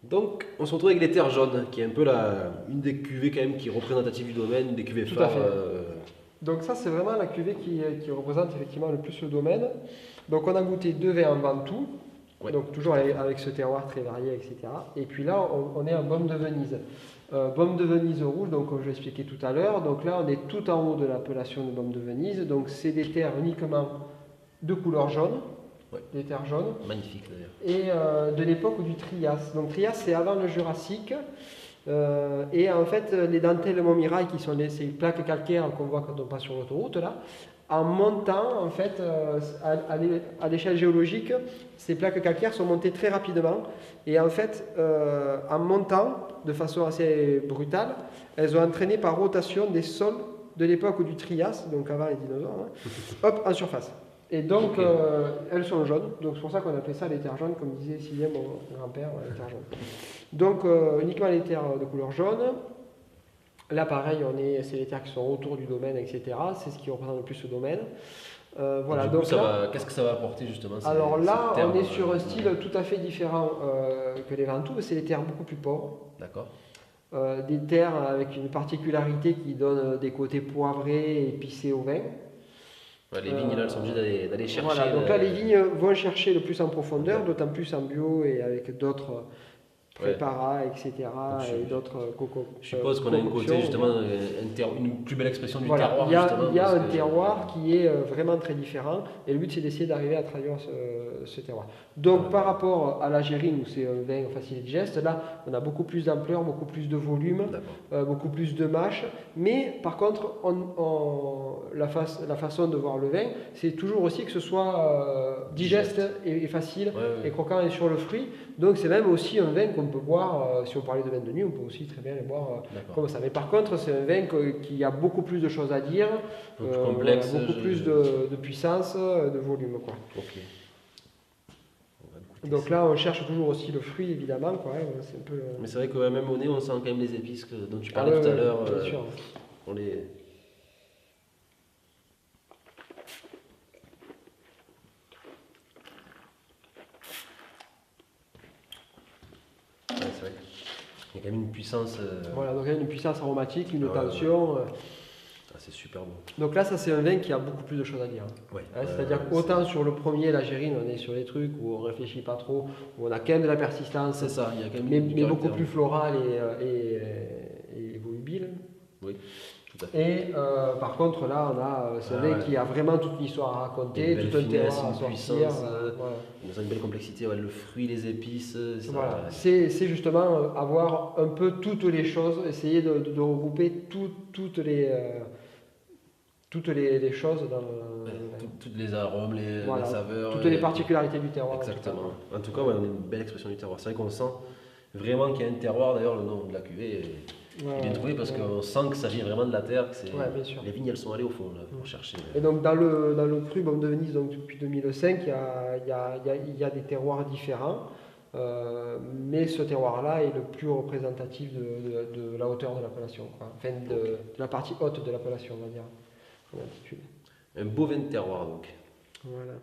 Donc, on se retrouve avec les terres jaunes, qui est un peu une des cuvées quand même qui est représentative du domaine, une des cuvées Tout à phares. fait. Donc ça, c'est vraiment la cuvée qui représente effectivement le plus le domaine. Donc on a goûté 2 vins en Ventoux, Ouais, donc tout toujours à fait. avec ce terroir très varié, etc. Et puis là, on est en Baume de Venise. Baume de Venise rouge, donc comme je l'expliquais tout à l'heure, donc là on est tout en haut de l'appellation de Baume de Venise. Donc c'est des terres uniquement de couleur jaune, Ouais. des terres jaunes, Magnifique d'ailleurs. et de l'époque du Trias. Donc Trias, c'est avant le Jurassique. Et en fait, les dentelles Montmirail, qui sont ces plaques calcaires qu'on voit quand on passe sur l'autoroute, là, en montant, en fait, à l'échelle géologique, ces plaques calcaires sont montées très rapidement. Et en fait, en montant de façon assez brutale, elles ont entraîné par rotation des sols de l'époque du Trias, donc avant les dinosaures, hein, hop, en surface. Et donc, Ok. elles sont jaunes. Donc, c'est pour ça qu'on appelait ça les terres jaunes, comme disait Sylvia, mon grand-père, les terres jaunes. Donc, uniquement les terres de couleur jaune. Là, pareil, c'est les terres qui sont autour du domaine, etc. C'est ce qui représente le plus ce domaine. Voilà, Du coup, donc là, qu'est-ce que ça va apporter justement alors là, ces terres, on est sur un style tout à fait différent que les Ventoux. C'est des terres beaucoup plus pauvres. D'accord. Des terres avec une particularité qui donne des côtés poivrés et épicés au vin. Ouais, les vignes là, elles sont obligées d'aller chercher. Voilà, donc là, les vignes vont chercher le plus en profondeur, d'autant plus en bio et avec d'autres Ouais. préparats, etc. Donc, et d'autres je suppose qu'on a un côté justement, une plus belle expression du Voilà, terroir il y a, justement. il y a Parce un que- terroir qui est vraiment très différent et le but c'est d'essayer d'arriver à traduire ce terroir. Donc par rapport à l'Algérine où c'est un vin facile et digeste, là on a beaucoup plus d'ampleur, beaucoup plus de volume, D'accord. beaucoup plus de mâche, mais par contre la façon de voir le vin c'est toujours aussi que ce soit digeste et facile Ouais, ouais. et croquant et sur le fruit. Donc c'est même aussi un vin qu'on peut boire, si on parlait de vin de nuit, on peut aussi très bien les boire D'accord. comme ça. Mais par contre, c'est un vin qui a beaucoup plus de choses à dire, Un peu plus complexe. voilà, beaucoup plus de puissance, de volume. Quoi. Ok. On va goûter Donc ça. là, on cherche toujours aussi le fruit, évidemment. Quoi, hein, c'est un peu, Mais c'est vrai que ouais, même au nez, on sent quand même les épices dont tu Ah parlais ouais, tout à ouais, l'heure. bien sûr. On les... Ouais, c'est vrai. Il y a quand même une puissance. Voilà, donc il y a une puissance aromatique, une Ouais, ouais, tension. Ah, c'est super bon. Donc là, ça c'est un vin qui a beaucoup plus de choses à dire. Ouais. Hein, c'est-à-dire qu'autant sur le premier, l'Algérine, on est sur des trucs où on réfléchit pas trop, où on a quand même de la persistance, C'est ça, il y a quand même mais du beaucoup caractère. plus floral et volubile. Oui, tout à fait. Et par contre, là, on a ce vin qui a vraiment toute une histoire à Une raconter, belle tout un finesse, terroir à une sortir. puissance, Voilà. une belle complexité, ouais, le fruit, les épices. Voilà. C'est justement avoir un peu toutes les choses, essayer de regrouper toutes les choses dans Toutes les arômes, voilà, les saveurs. toutes les particularités du terroir. Exactement. En tout cas, ouais, on a une belle expression du terroir. C'est vrai qu'on sent vraiment qu'il y a un terroir. D'ailleurs, le nom de la cuvée est bien trouvé parce qu'on sent que ça vient vraiment de la terre. Que Ouais, bien sûr. les vignes, elles sont allées au fond là, pour chercher. Et donc dans le cru Baume de Venise, donc depuis 2005, il y a des terroirs différents. Mais ce terroir-là est le plus représentatif de la hauteur de l'appellation, quoi. Enfin de la partie haute de l'appellation, on va dire, en altitude. Un beau vin de terroir donc. Voilà.